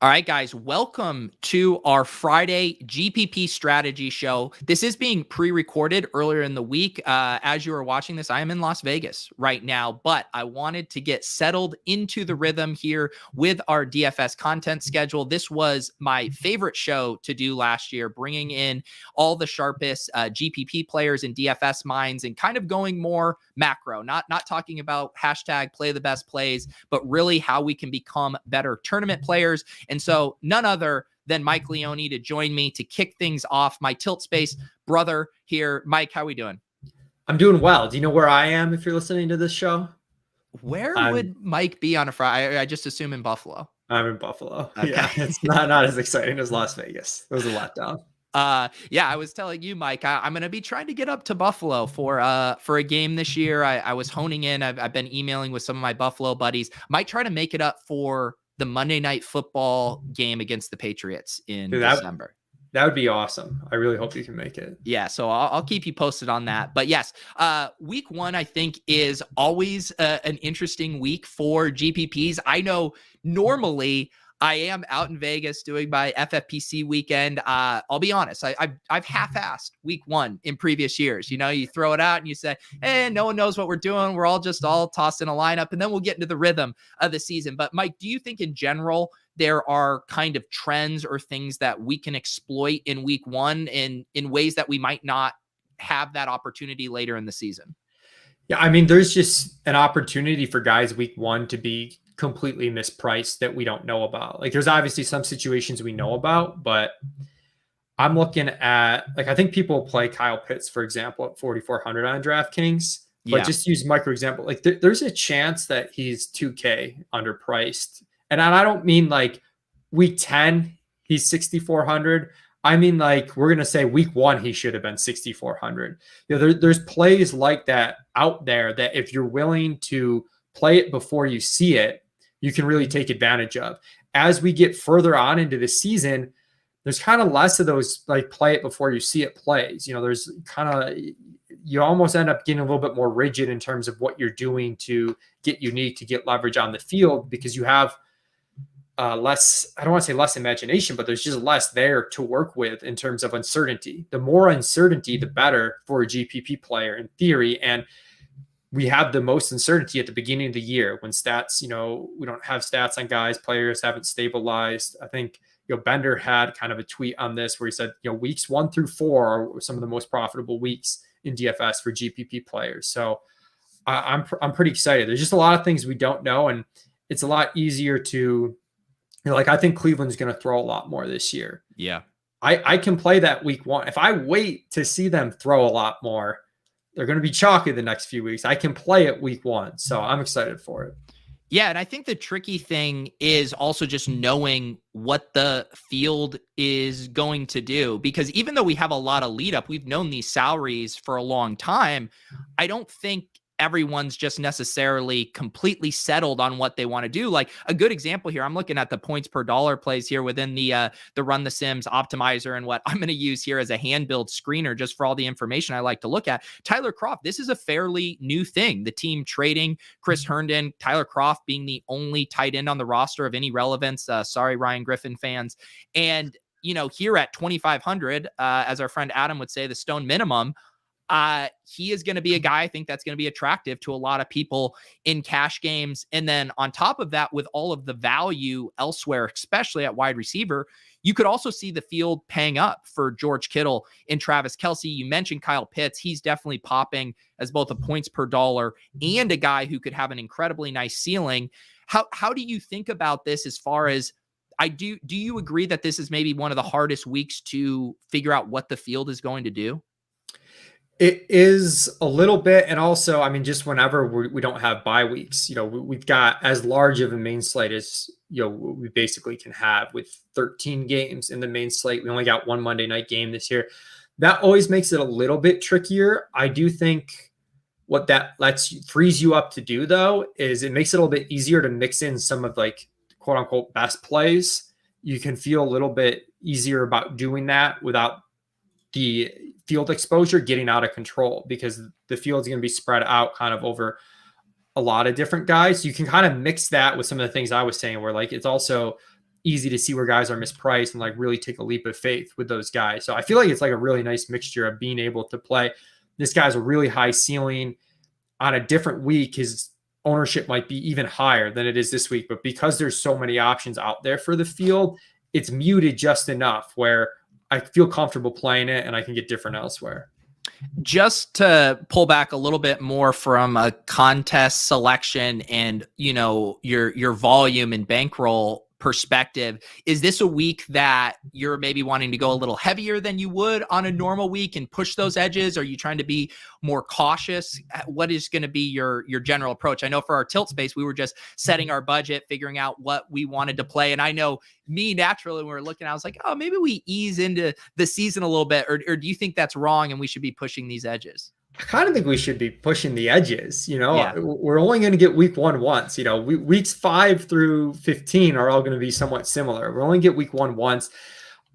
All right, guys, welcome to our Friday GPP strategy show. This is being pre-recorded earlier in the week. As you are watching this, I am in Las Vegas right now, but I wanted to get settled into the rhythm here with our DFS content schedule. This was my favorite show to do last year, bringing in all the sharpest GPP players and DFS minds and kind of going more macro, not talking about hashtag play the best plays, but really how we can become better tournament players. And so none other than Mike Leone to join me to kick things off. My Tilt Space brother here. Mike, how we doing? I'm doing well. Do you know where I am if you're listening to this show? Where would Mike be on a Friday? I just assume in Buffalo. I'm in Buffalo. Okay. Yeah, it's not as exciting as Las Vegas. It was a letdown. Yeah, I was telling you, Mike, I'm going to be trying to get up to Buffalo for a game this year. I was honing in. I've been emailing with some of my Buffalo buddies. Might try to make it up for the Monday Night Football game against the Patriots in December. That would be awesome. I really hope you can make it. Yeah, so I'll keep you posted on that. But yes, week one, I think, is always an interesting week for GPPs. I know normally I am out in Vegas doing my FFPC weekend. I'll be honest, I've half-assed week one in previous years. You know, you throw it out and you say, hey, no one knows what we're doing. We're all tossed in a lineup, and then we'll get into the rhythm of the season. But Mike, do you think in general there are kind of trends or things that we can exploit in week one in ways that we might not have that opportunity later in the season? Yeah, I mean, there's just an opportunity for guys week one to be completely mispriced that we don't know about. Like, there's obviously some situations we know about, but I'm looking at, like, I think people play Kyle Pitts, for example, at 4,400 on DraftKings. But just use micro example. Like, there's a chance that he's 2K underpriced. And I don't mean like week 10, he's 6,400. I mean, like, we're going to say week one, he should have been 6,400. You know, there's plays like that out there that if you're willing to play it before you see it, you can really take advantage of. As we get further on into the season, there's kind of less of those, like, play it before you see it plays. You know, there's kind of, you almost end up getting a little bit more rigid in terms of what you're doing to get unique, to get leverage on the field, because you have less, I don't want to say less imagination, but there's just less there to work with in terms of uncertainty. The more uncertainty, the better for a GPP player in theory. And we have the most uncertainty at the beginning of the year when stats, you know, we don't have stats on guys, players haven't stabilized. I think, you know, Bender had kind of a tweet on this where he said, you know, weeks 1 through 4 are some of the most profitable weeks in DFS for GPP players. So I'm pretty excited. There's just a lot of things we don't know, and it's a lot easier to, you know, like, I think Cleveland's going to throw a lot more this year. Yeah. I can play that week one. If I wait to see them throw a lot more, they're going to be chalky the next few weeks. I can play it week one. So I'm excited for it. Yeah, and I think the tricky thing is also just knowing what the field is going to do, because even though we have a lot of lead up, we've known these salaries for a long time. I don't think everyone's just necessarily completely settled on what they want to do. Like, a good example here, I'm looking at the points per dollar plays here within the Run the Sims optimizer, and what I'm going to use here as a hand build screener just for all the information I like to look at. Tyler Kroft, this is a fairly new thing. The team trading Chris Herndon, Tyler Kroft being the only tight end on the roster of any relevance. Sorry, Ryan Griffin fans. And, you know, here at 2,500, as our friend Adam would say, the stone minimum, he is going to be a guy I think that's going to be attractive to a lot of people in cash games. And then on top of that, with all of the value elsewhere, especially at wide receiver, you could also see the field paying up for George Kittle and Travis Kelce. You mentioned Kyle Pitts. He's definitely popping as both a points per dollar and a guy who could have an incredibly nice ceiling. How do you think about this as far as, do you agree that this is maybe one of the hardest weeks to figure out what the field is going to do? It is a little bit. And also, I mean, just whenever we don't have bye weeks, you know, we've got as large of a main slate as, you know, we basically can have with 13 games in the main slate. We only got one Monday night game this year. That always makes it a little bit trickier. I do think what that frees you up to do, though, is it makes it a little bit easier to mix in some of, like, quote unquote best plays. You can feel a little bit easier about doing that without the field exposure getting out of control, because the field's going to be spread out kind of over a lot of different guys. You can kind of mix that with some of the things I was saying, where like it's also easy to see where guys are mispriced and like really take a leap of faith with those guys. So I feel like it's like a really nice mixture of being able to play. This guy's a really high ceiling. On a different week, his ownership might be even higher than it is this week. But because there's so many options out there for the field, it's muted just enough where I feel comfortable playing it and I can get different elsewhere. Just to pull back a little bit more from a contest selection and, you know, your volume and bankroll perspective, is this a week that you're maybe wanting to go a little heavier than you would on a normal week and push those edges? Are you trying to be more cautious? What is going to be your general approach? I know for our tilt space, we were just setting our budget, figuring out what we wanted to play. And I know me naturally, when we were looking, I was like, oh, maybe we ease into the season a little bit. Or do you think that's wrong and we should be pushing these edges? I kind of think we should be pushing the edges. You know, Yeah. we're only going to get week 1 once. You know, weeks 5 through 15 are all going to be somewhat similar. We're only get week 1 once.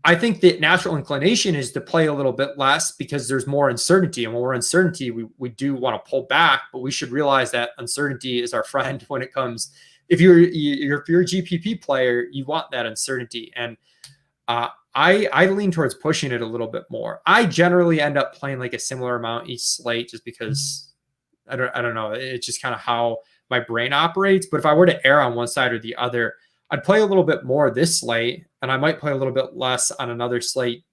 I think that natural inclination is to play a little bit less because there's more uncertainty. And when we're uncertainty, we do want to pull back, but we should realize that uncertainty is our friend when it comes. If you're a GPP player, you want that uncertainty. And I lean towards pushing it a little bit more. I generally end up playing like a similar amount each slate just because I don't know. It's just kind of how my brain operates. But if I were to err on one side or the other, I'd play a little bit more this slate and I might play a little bit less on another slate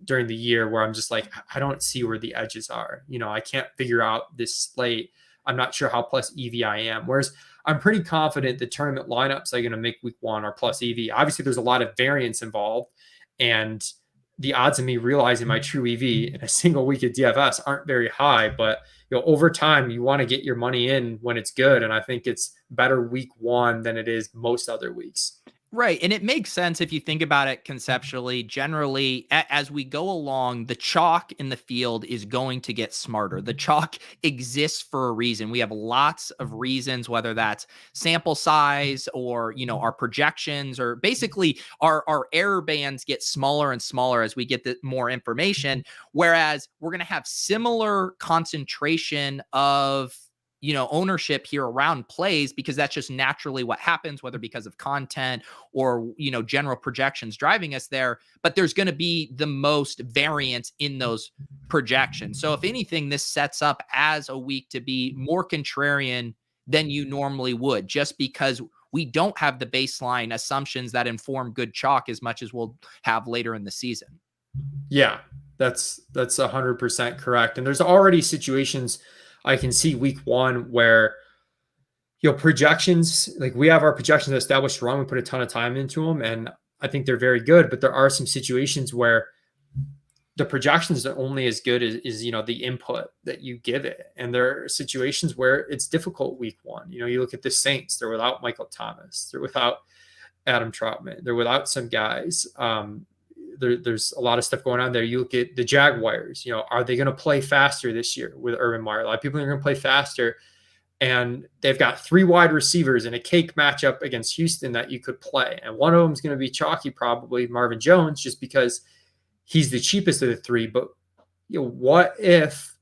during the year where I'm just like, I don't see where the edges are. You know, I can't figure out this slate. I'm not sure how plus EV I am. Whereas I'm pretty confident the tournament lineups I'm going to make week 1 are plus EV. Obviously, there's a lot of variance involved. And the odds of me realizing my true EV in a single week of DFS aren't very high, but you know, over time you want to get your money in when it's good. And I think it's better week 1 than it is most other weeks. Right. And it makes sense if you think about it conceptually. Generally, as we go along, the chalk in the field is going to get smarter. The chalk exists for a reason. We have lots of reasons, whether that's sample size or, you know, our projections, or basically our error bands get smaller and smaller as we get more information. Whereas we're going to have similar concentration of, you know, ownership here around plays because that's just naturally what happens, whether because of content or, you know, general projections driving us there. But there's going to be the most variance in those projections. So if anything, this sets up as a week to be more contrarian than you normally would, just because we don't have the baseline assumptions that inform good chalk as much as we'll have later in the season. Yeah, that's 100% correct. And there's already situations I can see week 1 where, you know, projections, like we have our projections established wrong. We put a ton of time into them and I think they're very good, but there are some situations where the projections are only as good as, you know, the input that you give it. And there are situations where it's difficult week 1. You know, you look at the Saints, they're without Michael Thomas, they're without Adam Troutman, they're without some guys. There's a lot of stuff going on there. You look at the Jaguars, you know, are they going to play faster this year with Urban Meyer? A lot of people are going to play faster, and they've got 3 wide receivers in a cake matchup against Houston that you could play. And one of them is going to be chalky, probably Marvin Jones, just because he's the cheapest of the 3. But, you know, what if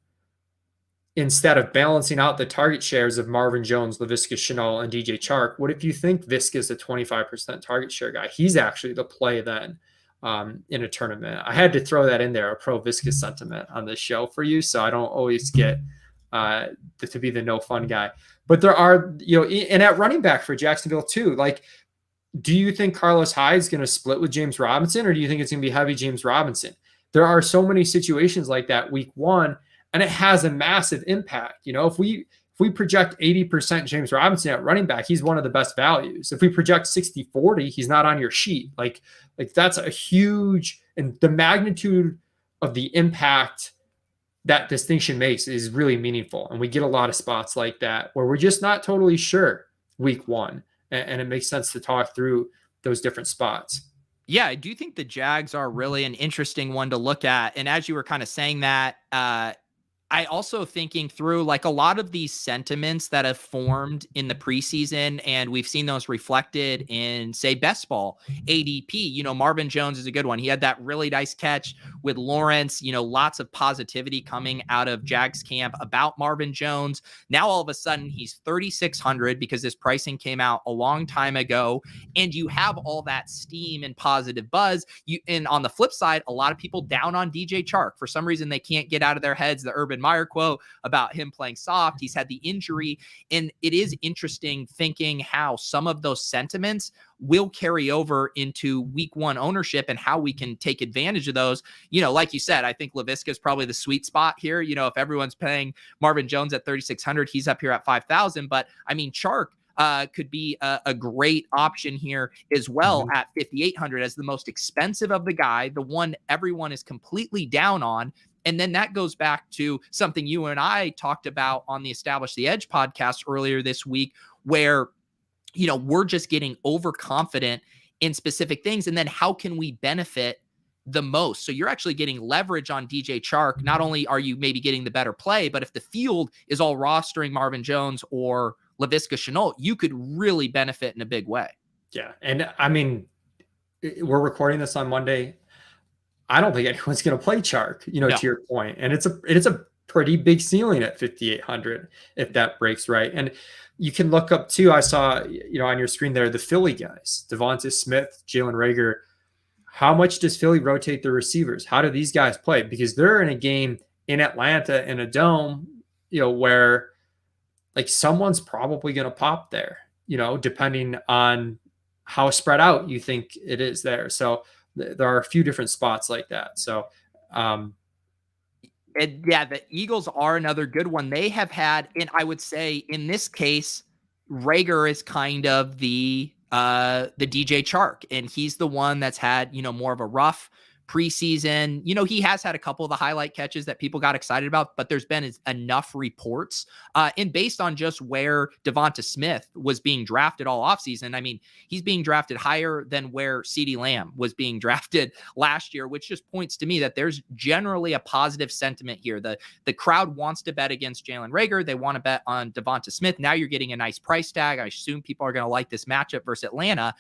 instead of balancing out the target shares of Marvin Jones, Laviska Shenault, and DJ Chark, what if you think Viska's a 25% target share guy? He's actually the play then. In a tournament. I had to throw that in there, a pro Viscous sentiment on this show for you, so I don't always get to be the no fun guy. But there are, you know, and at running back for Jacksonville too, like, do you think Carlos Hyde is going to split with James Robinson, or do you think it's going to be heavy James Robinson? There are so many situations like that week 1, and it has a massive impact. You know, if we project 80% James Robinson at running back, he's one of the best values. If we project 60-40, he's not on your sheet. Like that's a huge, and the magnitude of the impact that distinction makes is really meaningful. And we get a lot of spots like that where we're just not totally sure week 1. And it makes sense to talk through those different spots. Yeah, I do think the Jags are really an interesting one to look at. And as you were kind of saying that, I also thinking through like a lot of these sentiments that have formed in the preseason, and we've seen those reflected in, say, best ball ADP. You know, Marvin Jones is a good one. He had that really nice catch with Lawrence, lots of positivity coming out of Jags camp about Marvin Jones. Now, all of a sudden, he's 3,600 because this pricing came out a long time ago, and you have all that steam and positive buzz. And on the flip side, a lot of people down on DJ Chark. For some reason, they can't get out of their heads the Urban Meyer quote about him playing soft. He's had the injury, and it is interesting thinking how some of those sentiments will carry over into week one ownership and how we can take advantage of those. Like you said, I think Laviska is probably the sweet spot here. If everyone's paying Marvin Jones at 3,600, he's up here at 5,000. But I mean, Chark could be a great option here as well at 5,800 as the most expensive of the guy, the one everyone is completely down on. And then that goes back to something you and I talked about on the Establish the Edge podcast earlier this week, where we're just getting overconfident in specific things. And then how can we benefit the most? So you're actually getting leverage on DJ Chark. Not only are you maybe getting the better play, but if the field is all rostering Marvin Jones or Laviska Shenault, you could really benefit in a big way. Yeah. And I mean, we're recording this on Monday. I don't think anyone's going to play Chark, to your point. And it's a pretty big ceiling at 5,800 if that breaks right. And you can look up too. I saw, on your screen there, the Philly guys, Devonta Smith, Jalen Reagor. How much does Philly rotate their receivers? How do these guys play? Because they're in a game in Atlanta in a dome, where like someone's probably going to pop there, depending on how spread out you think it is there. So there are a few different spots like that. So, and yeah, the Eagles are another good one. They have had, and I would say in this case, Reagor is kind of the DJ Chark, and he's the one that's had, more of a rough preseason. He has had a couple of the highlight catches that people got excited about, but there's been enough reports. And based on just where Devonta Smith was being drafted all offseason, I mean, he's being drafted higher than where CeeDee Lamb was being drafted last year, which just points to me that there's generally a positive sentiment here. The crowd wants to bet against Jalen Reagor. They want to bet on Devonta Smith. Now you're getting a nice price tag. I assume people are going to like this matchup versus Atlanta.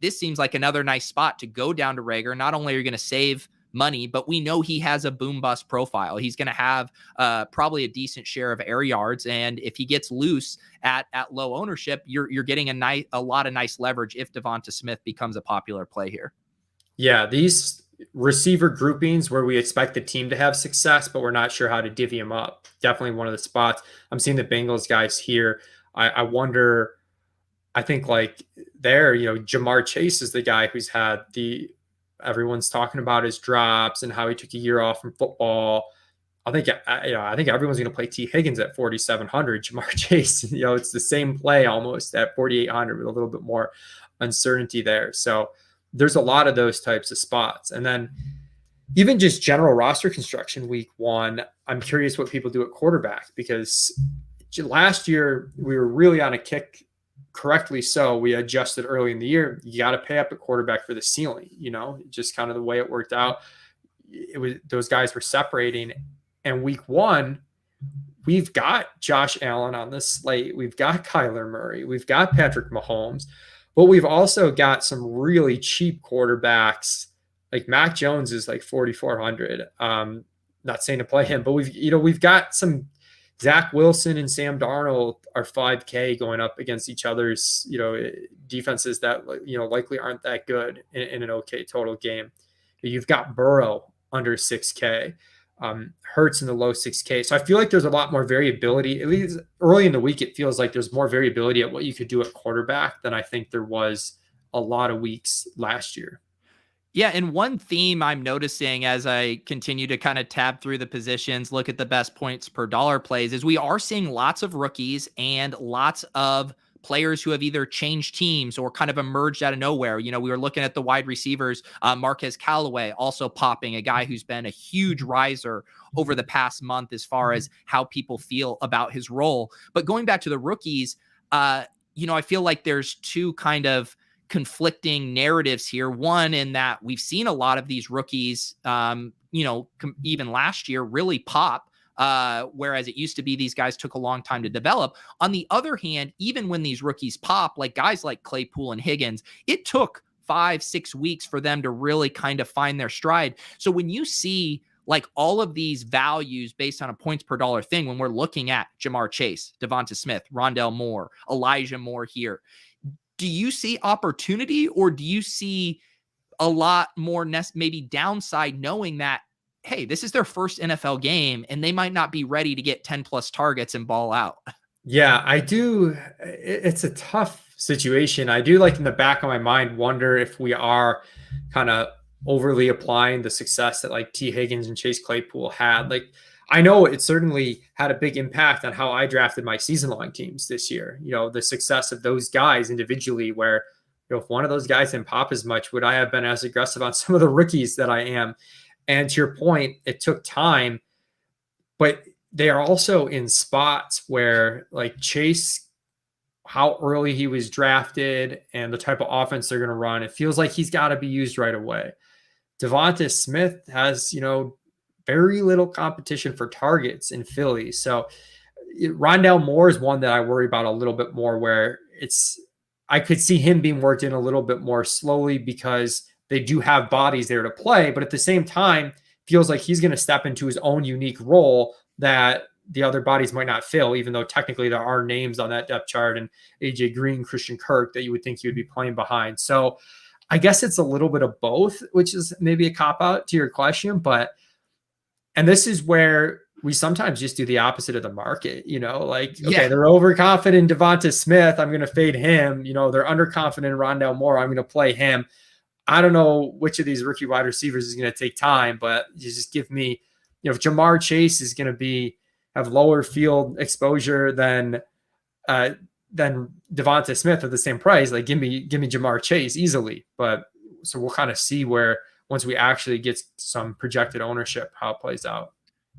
This seems like another nice spot to go down to Reagor. Not only are you going to save money, but we know he has a boom bust profile. He's going to have probably a decent share of air yards. And if he gets loose at low ownership, you're getting a lot of nice leverage if Devonta Smith becomes a popular play here. Yeah, these receiver groupings where we expect the team to have success, but we're not sure how to divvy them up. Definitely one of the spots. I'm seeing the Bengals guys here. I wonder, I think like there, Jamar Chase is the guy who's had everyone's talking about his drops and how he took a year off from football. I think everyone's going to play T Higgins at 4,700. Jamar Chase, it's the same play almost at 4,800 with a little bit more uncertainty there. So there's a lot of those types of spots. And then even just general roster construction week one, I'm curious what people do at quarterback, because last year we were really on a kick. Correctly so. We adjusted early in the year. You got to pay up at quarterback for the ceiling, just kind of the way it worked out. Those guys were separating. And week one, we've got Josh Allen on the slate. We've got Kyler Murray. We've got Patrick Mahomes. But we've also got some really cheap quarterbacks. Like Mac Jones is like 4,400. Not saying to play him, but we've got some. Zach Wilson and Sam Darnold are 5K going up against each other's, defenses that, likely aren't that good in an okay total game. You've got Burrow under 6K, Hurts in the low 6K. So I feel like there's a lot more variability. At least early in the week, it feels like there's more variability at what you could do at quarterback than I think there was a lot of weeks last year. Yeah, and one theme I'm noticing as I continue to kind of tab through the positions, look at the best points per dollar plays, is we are seeing lots of rookies and lots of players who have either changed teams or kind of emerged out of nowhere. We were looking at the wide receivers, Marquez Callaway also popping, a guy who's been a huge riser over the past month as far as how people feel about his role. But going back to the rookies, I feel like there's two kind of conflicting narratives here. One, in that we've seen a lot of these rookies, even last year really pop, whereas it used to be these guys took a long time to develop. On the other hand, even when these rookies pop, like guys like Claypool and Higgins, it took 5-6 weeks for them to really kind of find their stride. So when you see like all of these values based on a points per dollar thing, when we're looking at Jamar Chase, Devonta Smith, Rondell Moore, Elijah Moore here, do you see opportunity, or do you see a lot more maybe downside, knowing that, hey, this is their first NFL game and they might not be ready to get 10 plus targets and ball out? Yeah, I do. It's a tough situation. I do, like, in the back of my mind, wonder if we are kind of overly applying the success that like T. Higgins and Chase Claypool had. Like, I know it certainly had a big impact on how I drafted my season long teams this year. The success of those guys individually, where, if one of those guys didn't pop as much, would I have been as aggressive on some of the rookies that I am? And to your point, it took time, but they are also in spots where, like, Chase, how early he was drafted and the type of offense they're going to run, it feels like he's got to be used right away. Devonta Smith has, very little competition for targets in Philly. So Rondell Moore is one that I worry about a little bit more, where I could see him being worked in a little bit more slowly because they do have bodies there to play, but at the same time, feels like he's going to step into his own unique role that the other bodies might not fill, even though technically there are names on that depth chart, and AJ Green, Christian Kirk, that you would think he would be playing behind. So I guess it's a little bit of both, which is maybe a cop out to your question, and this is where we sometimes just do the opposite of the market, okay, they're overconfident in Devonta Smith, I'm going to fade him. They're underconfident in Rondell Moore, I'm going to play him. I don't know which of these rookie wide receivers is going to take time, but you just give me, if Jamar Chase is going to have lower field exposure than Devonta Smith at the same price, like give me Jamar Chase easily. But so we'll kind of see where, once we actually get some projected ownership, how it plays out.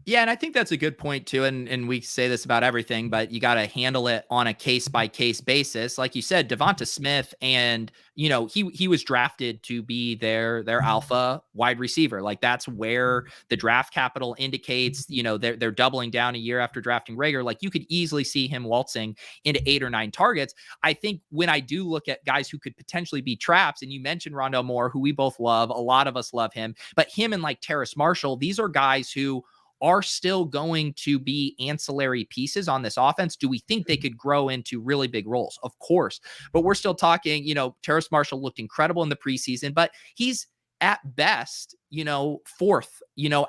Yeah, and I think that's a good point too. And we say this about everything, but you got to handle it on a case by case basis. Like you said, Devonta Smith, and he was drafted to be their alpha wide receiver. Like, that's where the draft capital indicates, they're doubling down a year after drafting Rager. Like, you could easily see him waltzing into 8 or 9 targets. I think when I do look at guys who could potentially be traps, and you mentioned Rondell Moore, who we both love, a lot of us love him, but him and like Terrace Marshall, these are guys who are still going to be ancillary pieces on this offense. Do we think they could grow into really big roles? Of course. But we're still talking, Terrace Marshall looked incredible in the preseason, but he's at best, 4th,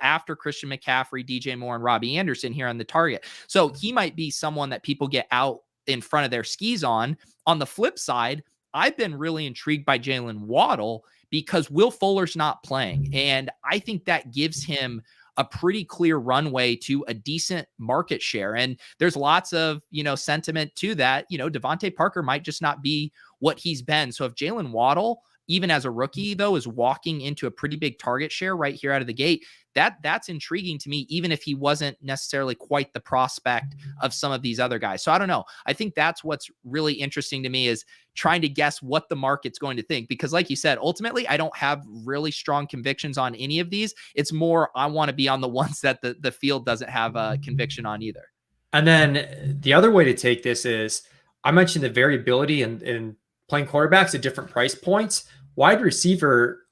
after Christian McCaffrey, DJ Moore, and Robbie Anderson here on the target. So he might be someone that people get out in front of their skis on. On the flip side, I've been really intrigued by Jalen Waddle because Will Fuller's not playing. And I think that gives him a pretty clear runway to a decent market share. And there's lots of, sentiment to that. Devontae Parker might just not be what he's been. So if Jalen Waddle, even as a rookie though, is walking into a pretty big target share right here out of the gate, that's intriguing to me, even if he wasn't necessarily quite the prospect of some of these other guys. So I don't know. I think that's what's really interesting to me, is trying to guess what the market's going to think. Because like you said, ultimately, I don't have really strong convictions on any of these. It's more, I want to be on the ones that the field doesn't have a conviction on either. And then the other way to take this is, I mentioned the variability in playing quarterbacks at different price points. Wide receiver,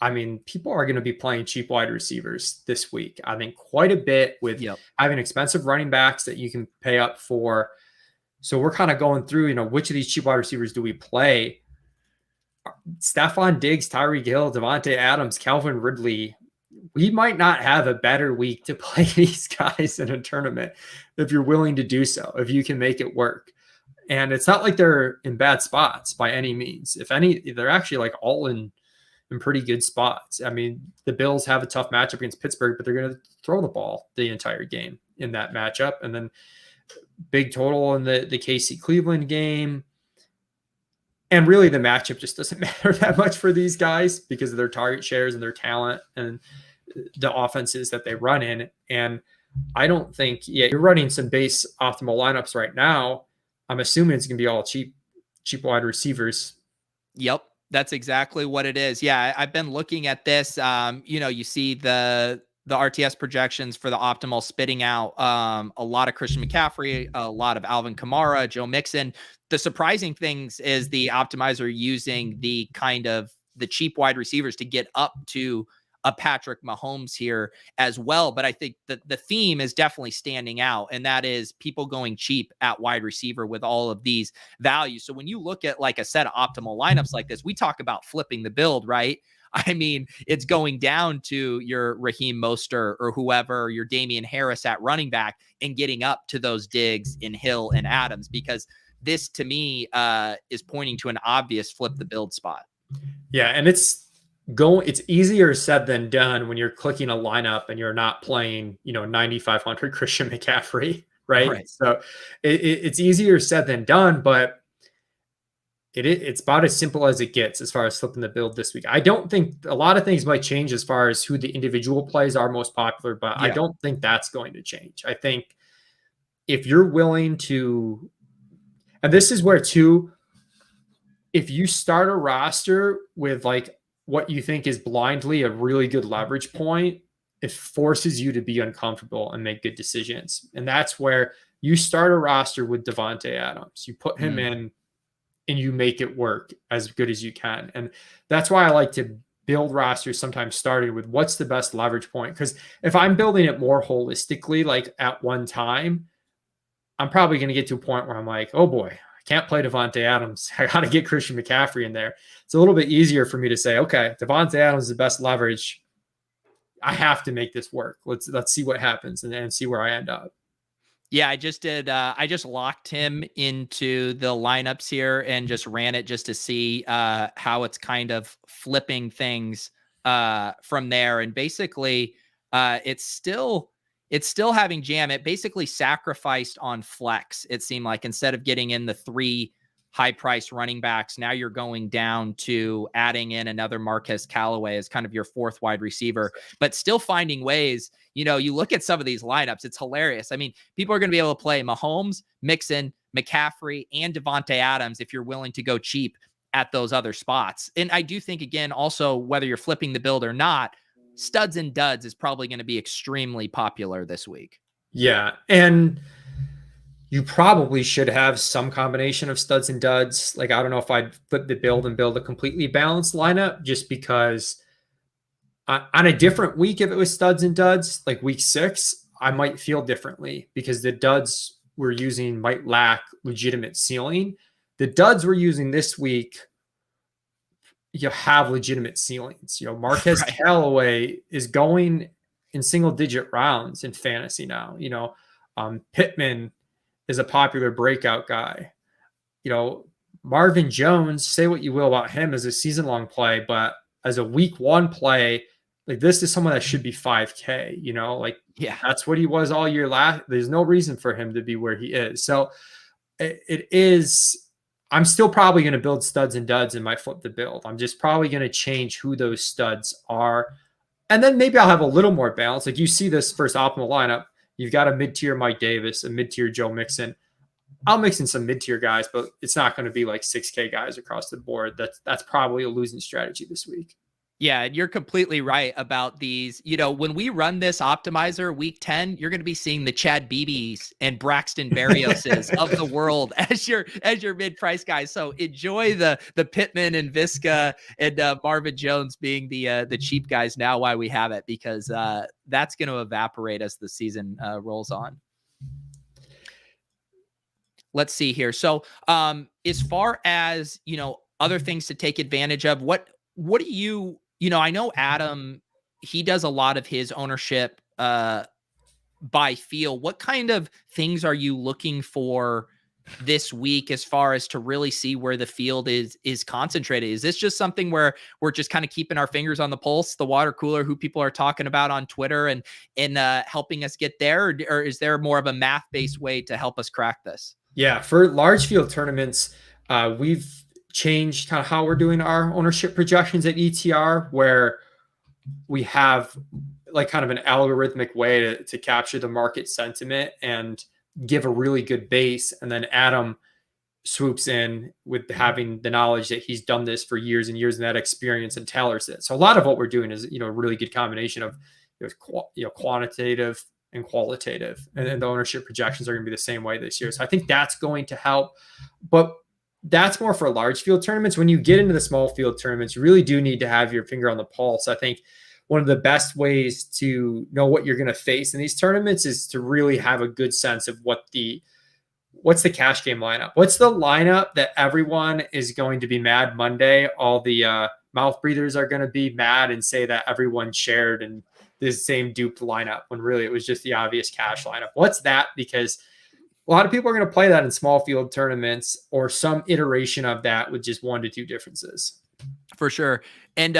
people are going to be playing cheap wide receivers this week. I think quite a bit, with having expensive running backs that you can pay up for. So we're kind of going through, which of these cheap wide receivers do we play? Stephon Diggs, Tyreek Hill, Devontae Adams, Calvin Ridley. We might not have a better week to play these guys in a tournament if you're willing to do so, if you can make it work. And it's not like they're in bad spots by any means. If any, they're actually like all in pretty good spots. The Bills have a tough matchup against Pittsburgh, but they're going to throw the ball the entire game in that matchup. And then big total in the KC Cleveland game. And really the matchup just doesn't matter that much for these guys because of their target shares and their talent and the offenses that they run in. And I don't think, you're running some base optimal lineups right now. I'm assuming it's going to be all cheap wide receivers. Yep. That's exactly what it is. Yeah. I've been looking at this. You see the RTS projections for the optimal spitting out a lot of Christian McCaffrey, a lot of Alvin Kamara, Joe Mixon. The surprising things is the optimizer using the kind of the cheap wide receivers to get up to a Patrick Mahomes here as well. But I think that the theme is definitely standing out, and that is people going cheap at wide receiver with all of these values. So when you look at like a set of optimal lineups like this, we talk about flipping the build, right? I mean, it's going down to your Raheem Mostert or whoever, your Damian Harris at running back, and getting up to those Diggs in Hill and Adams, because this to me is pointing to an obvious flip the build spot. Yeah, and it's easier said than done when you're clicking a lineup and you're not playing, 9,500 Christian McCaffrey, right? So it's easier said than done, but it's about as simple as it gets as far as flipping the build this week. I don't think a lot of things might change as far as who the individual plays are most popular, but I don't think that's going to change. I think if you're willing to, and this is where too, if you start a roster with like what you think is blindly a really good leverage point, it forces you to be uncomfortable and make good decisions. And that's where you start a roster with Davante Adams. You put him in and you make it work as good as you can. And that's why I like to build rosters sometimes starting with what's the best leverage point. Because if I'm building it more holistically, like at one time, I'm probably going to get to a point where I'm like, oh boy, I can't play Davante Adams. I got to get Christian McCaffrey in there. It's a little bit easier for me to say, okay, Davante Adams is the best leverage. I have to make this work. Let's see what happens and see where I end up. Yeah, I just did. I just locked him into the lineups here and just ran it just to see how it's kind of flipping things from there. And basically, it's still having jam. It basically sacrificed on flex. It seemed like instead of getting in the 3 high-priced running backs, now you're going down to adding in another Marquez Callaway as kind of your 4th wide receiver, but still finding ways. You look at some of these lineups, it's hilarious. I mean, people are going to be able to play Mahomes, Mixon, McCaffrey, and Davante Adams if you're willing to go cheap at those other spots. And I do think, again, also, whether you're flipping the build or not, studs and duds is probably going to be extremely popular this week. Yeah, and you probably should have some combination of studs and duds. Like, I don't know if I'd flip the build and build a completely balanced lineup, just because on a different week, if it was studs and duds, like week 6, I might feel differently because the duds we're using might lack legitimate ceiling. The duds we're using this week, you have legitimate ceilings. Marquez Callaway is going in single-digit rounds in fantasy now. Pittman is a popular breakout guy. Marvin Jones, say what you will about him as a season-long play, but as a week 1 play, like this is someone that should be 5K, that's what he was all year last. There's no reason for him to be where he is. So it is, I'm still probably going to build studs and duds in my flip the build. I'm just probably going to change who those studs are. And then maybe I'll have a little more balance. Like you see this first optimal lineup, you've got a mid-tier Mike Davis, a mid-tier Joe Mixon. I'll mix in some mid-tier guys, but it's not going to be like 6K guys across the board. That's probably a losing strategy this week. Yeah, and you're completely right about these. When we run this optimizer week 10, you're going to be seeing the Chad Beebes and Braxton Berrioses of the world as your mid-price guys. So enjoy the Pittman and Visca and Marvin Jones being the cheap guys now while we have it, because that's going to evaporate as the season rolls on. Let's see here. So as far as, other things to take advantage of, what do you, I know Adam, he does a lot of his ownership by feel. What kind of things are you looking for this week as far as to really see where the field is concentrated? Is this just something where we're just kind of keeping our fingers on the pulse, the water cooler, who people are talking about on Twitter and helping us get there? Or is there more of a math-based way to help us crack this? Yeah, for large field tournaments, we've changed kind of how we're doing our ownership projections at ETR, where we have like kind of an algorithmic way to capture the market sentiment and give a really good base. And then Adam swoops in with having the knowledge that he's done this for years and years and that experience and tailors it. So a lot of what we're doing is, a really good combination of quantitative and qualitative, and then the ownership projections are going to be the same way this year. So I think that's going to help. But that's more for large field tournaments. When you get into the small field tournaments, you really do need to have your finger on the pulse. I think one of the best ways to know what you're going to face in these tournaments is to really have a good sense of what's the cash game lineup. What's the lineup that everyone is going to be mad Monday? All the mouth breathers are going to be mad and say that everyone shared and this same duped lineup when really it was just the obvious cash lineup. What's that? Because a lot of people are going to play that in small field tournaments or some iteration of that with just 1 to 2 differences. For sure. And,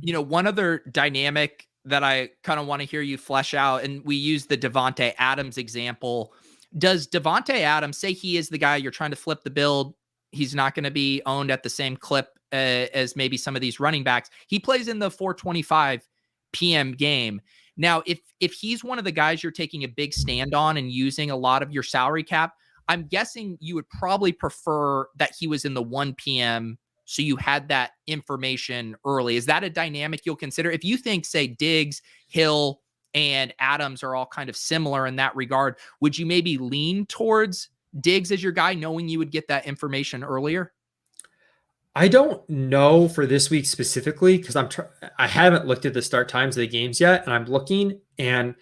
one other dynamic that I kind of want to hear you flesh out, and we use the Davante Adams example. Does Davante Adams, say he is the guy you're trying to flip the build, he's not going to be owned at the same clip as maybe some of these running backs. He plays in the 4:25 p.m. game. Now, if he's one of the guys you're taking a big stand on and using a lot of your salary cap, I'm guessing you would probably prefer that he was in the 1 p.m. so you had that information early. Is that a dynamic you'll consider? If you think, say, Diggs, Hill, and Adams are all kind of similar in that regard, would you maybe lean towards Diggs as your guy, knowing you would get that information earlier? I don't know for this week specifically because I haven't looked at the start times of the games yet, and I'm looking, and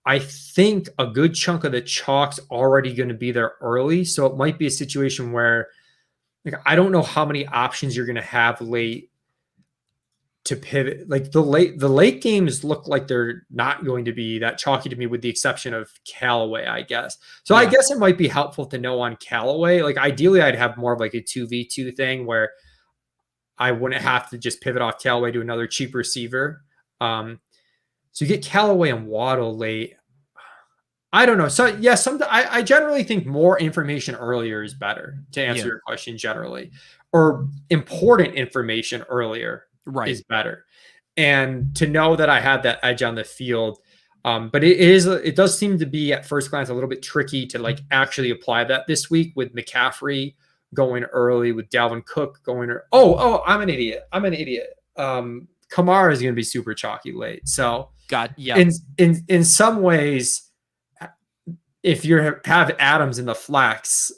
I think a good chunk of the chalk's already going to be there early. So it might be a situation where, like, I don't know how many options you're going to have late to pivot. Like the late games look like they're not going to be that chalky to me, with the exception of Callaway, I guess. So yeah. I guess it might be helpful to know on Callaway. Like ideally, I'd have more of like a 2v2 thing where I wouldn't have to just pivot off Callaway to another cheap receiver. So you get Callaway and Waddle late. I don't know. So yeah, I generally think more information earlier is better, to answer your question generally, or important information earlier is better. And to know that I have that edge on the field. But it does seem to be at first glance a little bit tricky to like actually apply that this week with McCaffrey going early, with Dalvin Cook going. I'm an idiot. Kamara is going to be super chalky late. So in some ways, if you have Adams in the flex,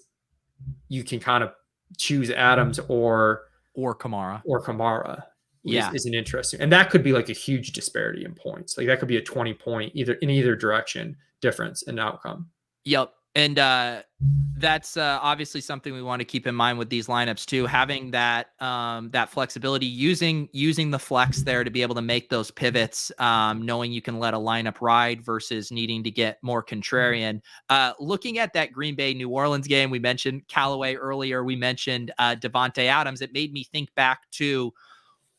you can kind of choose Adams or Kamara. Is an interesting, and that could be like a huge disparity in points. Like that could be a 20-point either direction difference in outcome. Yep. And that's obviously something we want to keep in mind with these lineups too, having that that flexibility, using the flex there to be able to make those pivots, knowing you can let a lineup ride versus needing to get more contrarian. Looking at that Green Bay New Orleans game, we mentioned Callaway earlier, we mentioned Davante Adams. It made me think back to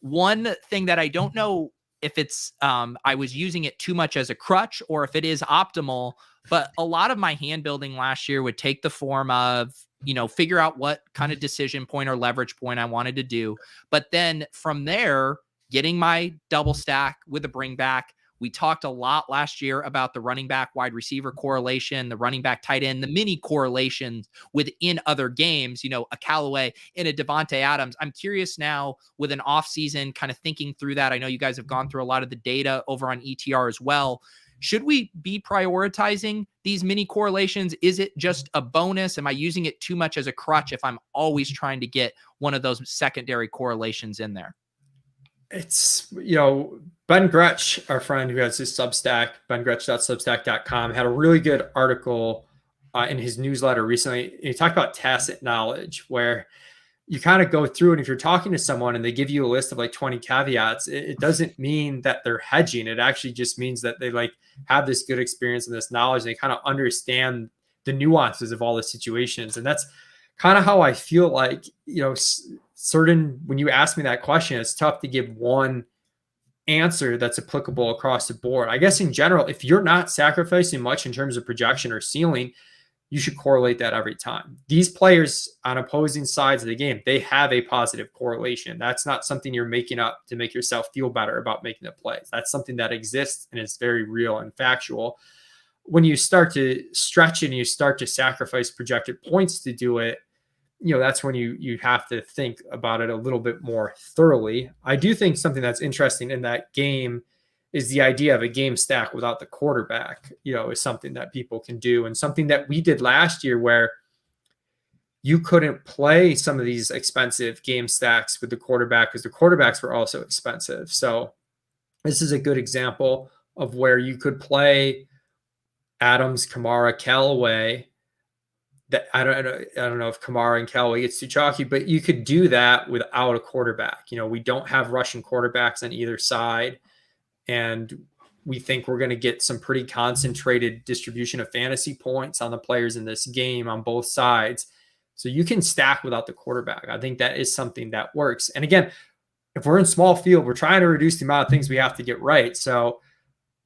one thing that I don't know if it's I was using it too much as a crutch or if it is optimal. But a lot of my hand building last year would take the form of, figure out what kind of decision point or leverage point I wanted to do. But then from there, getting my double stack with a bring back. We talked a lot last year about the running back wide receiver correlation, the running back tight end, the mini correlations within other games, a Callaway and a Davante Adams. I'm curious now with an off season kind of thinking through that. I know you guys have gone through a lot of the data over on ETR as well. Should we be prioritizing these mini correlations? Is it just a bonus? Am I using it too much as a crutch if I'm always trying to get one of those secondary correlations in there? It's, Ben Gretsch, our friend who has his Substack, bengretsch.substack.com, had a really good article in his newsletter recently. He talked about tacit knowledge, where you kind of go through, and if you're talking to someone and they give you a list of like 20 caveats, it doesn't mean that they're hedging. It actually just means that they like have this good experience and this knowledge. And they kind of understand the nuances of all the situations. And that's kind of how I feel like, when you ask me that question, it's tough to give one answer that's applicable across the board. I guess in general, if you're not sacrificing much in terms of projection or ceiling, you should correlate that every time. These players on opposing sides of the game, they have a positive correlation. That's not something you're making up to make yourself feel better about making the plays. That's something that exists and is very real and factual. When you start to stretch it and you start to sacrifice projected points to do it, that's when you have to think about it a little bit more thoroughly. I do think something that's interesting in that game is the idea of a game stack without the quarterback, is something that people can do, and something that we did last year, where you couldn't play some of these expensive game stacks with the quarterback because the quarterbacks were also expensive. So this is a good example of where you could play Adams, Kamara, Callaway. That I don't know if Kamara and Callaway gets too chalky, but you could do that without a quarterback. We don't have rushing quarterbacks on either side, and we think we're going to get some pretty concentrated distribution of fantasy points on the players in this game on both sides. So you can stack without the quarterback. I think that is something that works. And again, if we're in small field, we're trying to reduce the amount of things we have to get right. So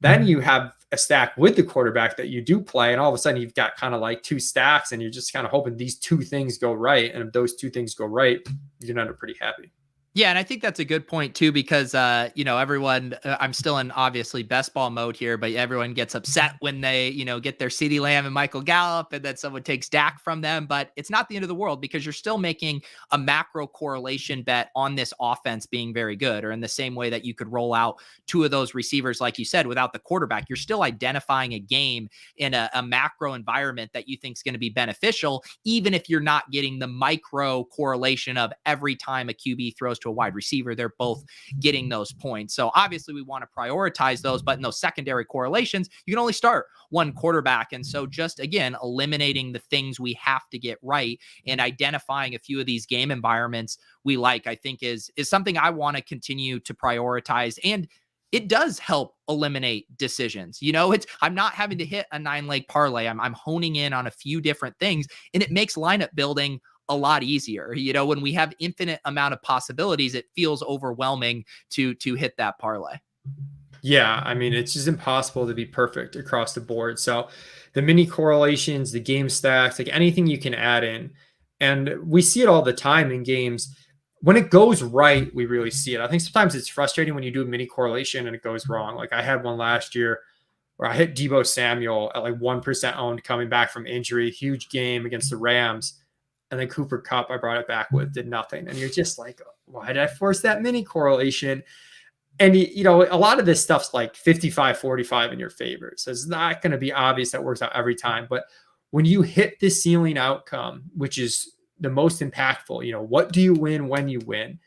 then you have a stack with the quarterback that you do play, and all of a sudden you've got kind of like two stacks, and you're just kind of hoping these two things go right. And if those two things go right, you're going to end up pretty happy. Yeah, and I think that's a good point too, because everyone, I'm still in obviously best ball mode here, but everyone gets upset when they get their CeeDee Lamb and Michael Gallup, and then someone takes Dak from them. But it's not the end of the world, because you're still making a macro correlation bet on this offense being very good, or in the same way that you could roll out two of those receivers, like you said, without the quarterback. You're still identifying a game in a macro environment that you think is going to be beneficial, even if you're not getting the micro correlation of every time a QB throws to a wide receiver, they're both getting those points. So obviously we want to prioritize those, but in those secondary correlations, you can only start one quarterback. And so just, again, eliminating the things we have to get right and identifying a few of these game environments we like, I think is something I want to continue to prioritize. And it does help eliminate decisions. I'm not having to hit a 9-leg parlay. I'm honing in on a few different things, and it makes lineup building a lot easier. When we have infinite amount of possibilities, it feels overwhelming to hit that parlay. Yeah, I mean, it's just impossible to be perfect across the board. So the mini correlations, the game stacks, like anything you can add in. And we see it all the time in games. When it goes right, we really see it. I think sometimes it's frustrating when you do a mini correlation and it goes wrong. Like I had one last year where I hit Deebo Samuel at like 1% owned coming back from injury, huge game against the Rams. And then Cooper Kupp, I brought it back with, did nothing. And you're just like, why did I force that mini correlation? And, a lot of this stuff's like 55-45 in your favor. So it's not going to be obvious that works out every time. But when you hit the ceiling outcome, which is the most impactful, what do you win when you win?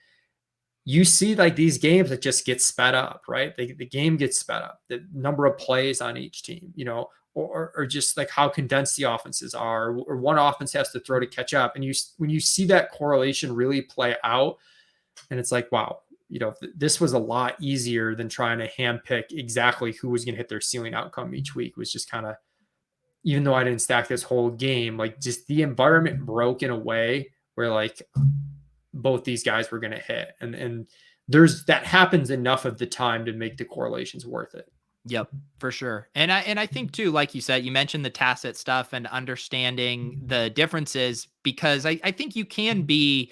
You see like these games that just get sped up, right? The game gets sped up, the number of plays on each team, or just like how condensed the offenses are, or one offense has to throw to catch up. And when you see that correlation really play out, and it's like, wow, this was a lot easier than trying to handpick exactly who was going to hit their ceiling outcome each week. It was just kind of, even though I didn't stack this whole game, like just the environment broke in a way where like both these guys were going to hit. And that happens enough of the time to make the correlations worth it. Yep, for sure. And I think too, like you said, you mentioned the tacit stuff and understanding the differences, because I think you can be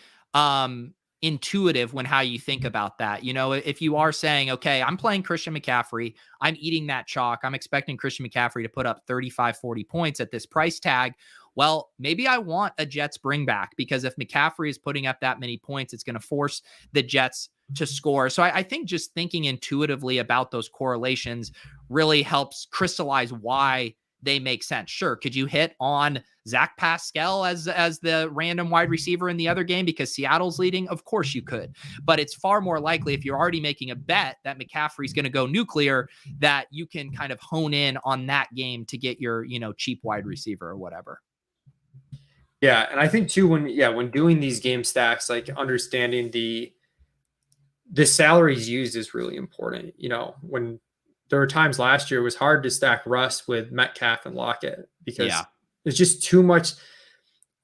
intuitive when how you think about that. If you are saying, okay, I'm playing Christian McCaffrey, I'm eating that chalk, I'm expecting Christian McCaffrey to put up 35-40 points at this price tag. Well, maybe I want a Jets bring back, because if McCaffrey is putting up that many points, it's going to force the Jets to score. So I think just thinking intuitively about those correlations really helps crystallize why they make sense. Sure, could you hit on Zach Pascal as the random wide receiver in the other game because Seattle's leading? Of course you could. But it's far more likely, if you're already making a bet that McCaffrey's going to go nuclear, that you can kind of hone in on that game to get your, cheap wide receiver or whatever. Yeah, and I think too, when doing these game stacks, like understanding the salaries used is really important. When there were times last year, it was hard to stack Russ with Metcalf and Lockett because it's just too much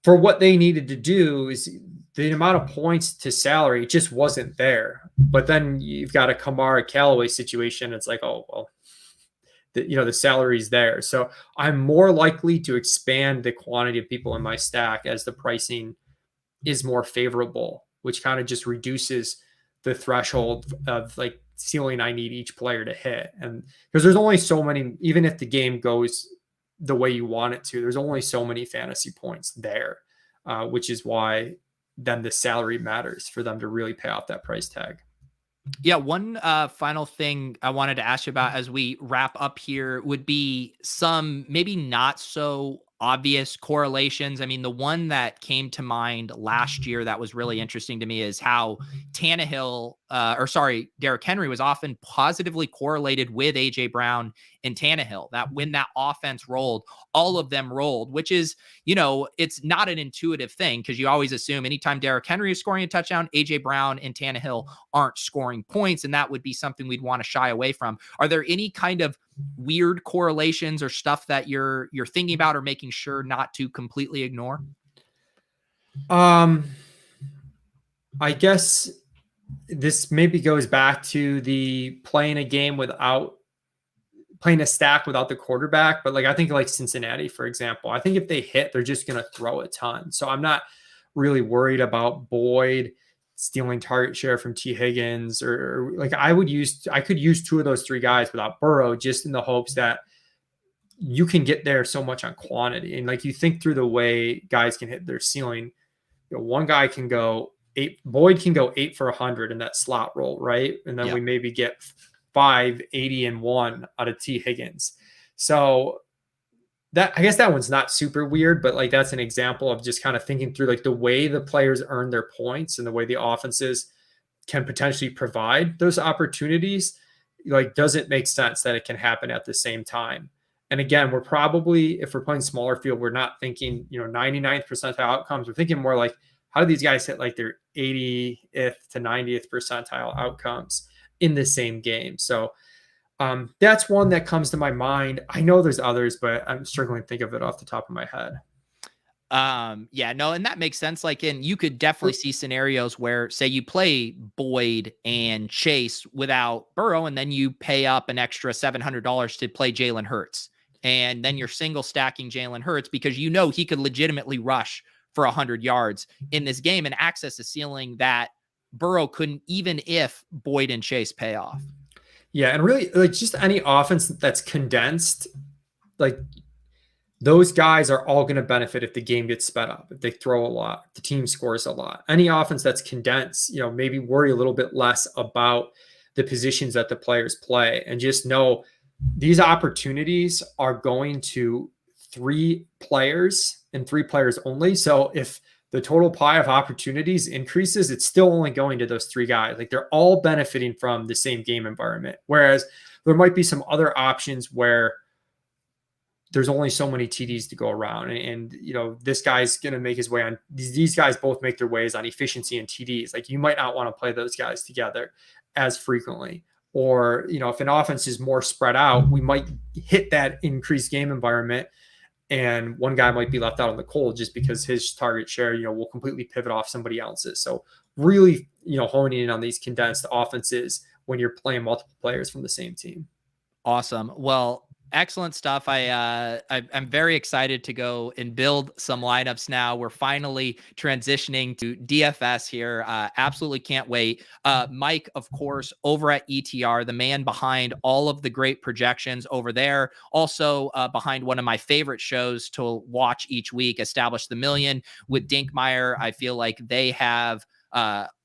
for what they needed to do. Is the amount of points to salary just wasn't there. But then you've got a Kamara Callaway situation. It's like, oh, well, the salary's there. So I'm more likely to expand the quantity of people in my stack as the pricing is more favorable, which kind of just reduces the threshold of like ceiling I need each player to hit. And because there's only so many, even if the game goes the way you want it to, there's only so many fantasy points there, which is why then the salary matters for them to really pay off that price tag. Yeah, one final thing I wanted to ask you about as we wrap up here would be some maybe not so obvious correlations. I mean, the one that came to mind last year that was really interesting to me is how Derrick Henry was often positively correlated with AJ Brown and Tannehill. That when that offense rolled, all of them rolled, which is, it's not an intuitive thing because you always assume anytime Derrick Henry is scoring a touchdown, AJ Brown and Tannehill aren't scoring points, and that would be something we'd want to shy away from. Are there any kind of weird correlations or stuff that you're thinking about or making sure not to completely ignore? I guess this maybe goes back to the playing a stack without the quarterback. But like, I think like Cincinnati, for example, I think if they hit, they're just going to throw a ton. So I'm not really worried about Boyd stealing target share from T Higgins, or like I could use two of those three guys without Burrow, just in the hopes that you can get there so much on quantity. And like, you think through the way guys can hit their ceiling, one guy can go Boyd can go 8 for 100 in that slot roll, right? And then we maybe get 580 and 1 out of T Higgins. So that, I guess that one's not super weird, but like, that's an example of just kind of thinking through like the way the players earn their points and the way the offenses can potentially provide those opportunities. Like, does it make sense that it can happen at the same time? And again, we're probably, if we're playing smaller field, we're not thinking, 99th percentile outcomes. We're thinking more like, how do these guys hit like their 80th to 90th percentile outcomes in the same game? So that's one that comes to my mind. I know there's others, but I'm struggling to think of it off the top of my head. And that makes sense. Like, and you could definitely see scenarios where, say, you play Boyd and Chase without Burrow, and then you pay up an extra $700 to play Jalen Hurts. And then you're single stacking Jalen Hurts because he could legitimately rush for 100 yards in this game and access a ceiling that Burrow couldn't, even if Boyd and Chase pay off. Yeah, and really, like, just any offense that's condensed, like, those guys are all going to benefit if the game gets sped up, if they throw a lot, if the team scores a lot. Any offense that's condensed, maybe worry a little bit less about the positions that the players play, and just know these opportunities are going to 3 players and 3 players only. So if the total pie of opportunities increases, it's still only going to those 3 guys. Like, they're all benefiting from the same game environment. Whereas there might be some other options where there's only so many TDs to go around. And this guy's going to make his way on. These guys both make their ways on efficiency and TDs. Like, you might not want to play those guys together as frequently. Or, if an offense is more spread out, we might hit that increased game environment, and one guy might be left out in the cold just because his target share, will completely pivot off somebody else's. So really, honing in on these condensed offenses when you're playing multiple players from the same team. Awesome. Well, excellent stuff. I'm very excited to go and build some lineups now. We're finally transitioning to DFS here. Absolutely can't wait. Mike, of course, over at ETR, the man behind all of the great projections over there. Also behind one of my favorite shows to watch each week, Establish the Million with Dinkmeyer. I feel like they have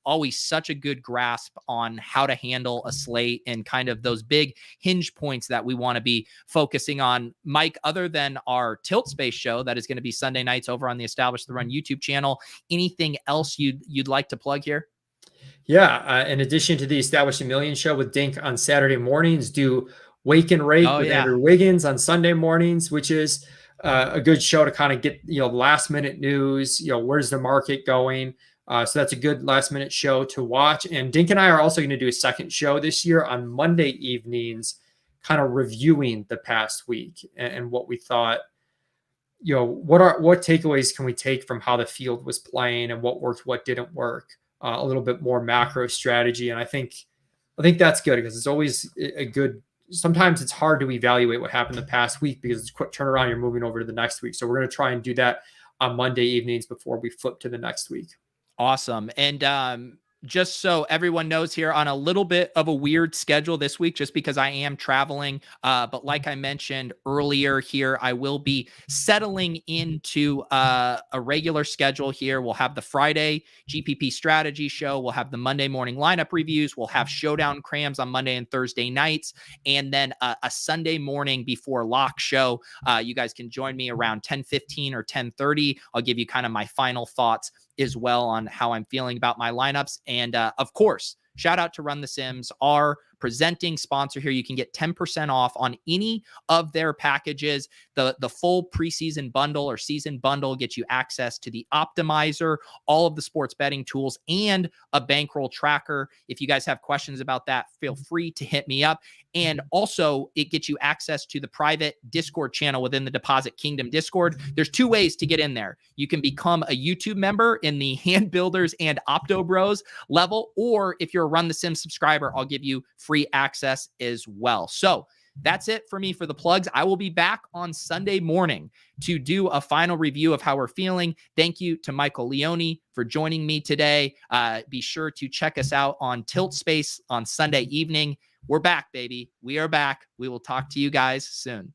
always such a good grasp on how to handle a slate and kind of those big hinge points that we want to be focusing on. Mike, other than our Tilt Space show that is going to be Sunday nights over on the Establish the Run YouTube channel, anything else you'd like to plug here? Yeah, in addition to the Establish a Million show with Dink on Saturday mornings, do Wake and Rake with Andrew Wiggins on Sunday mornings, which is a good show to kind of get last minute news. Where's the market going? So that's a good last minute show to watch. And Dink and I are also going to do a second show this year on Monday evenings, kind of reviewing the past week and what we thought, what takeaways can we take from how the field was playing and what worked, what didn't work, a little bit more macro strategy. And I think that's good because it's always a good, sometimes it's hard to evaluate what happened the past week because it's a quick turnaround. You're moving over to the next week. So we're going to try and do that on Monday evenings before we flip to the next week. Awesome. And just so everyone knows here, on a little bit of a weird schedule this week, just because I am traveling. But like I mentioned earlier here, I will be settling into a regular schedule here. We'll have the Friday GPP strategy show. We'll have the Monday morning lineup reviews. We'll have showdown crams on Monday and Thursday nights. And then a Sunday morning before lock show. You guys can join me around 10:15 or 10:30. I'll give you kind of my final thoughts as well on how I'm feeling about my lineups. And of course, shout out to Run the Sims, our presenting sponsor here. You can get 10% off on any of their packages. The full preseason bundle or season bundle gets you access to the optimizer, all of the sports betting tools, and a bankroll tracker. If you guys have questions about that, feel free to hit me up. And also, it gets you access to the private Discord channel within the Deposit Kingdom Discord. There's two ways to get in there. You can become a YouTube member in the Hand Builders and Opto Bros level, or if you're a Run the Sims subscriber, I'll give you free access as well. So that's it for me for the plugs. I will be back on Sunday morning to do a final review of how we're feeling. Thank you to Michael Leone for joining me today. Be sure to check us out on Tilt Space on Sunday evening. We're back, baby. We are back. We will talk to you guys soon.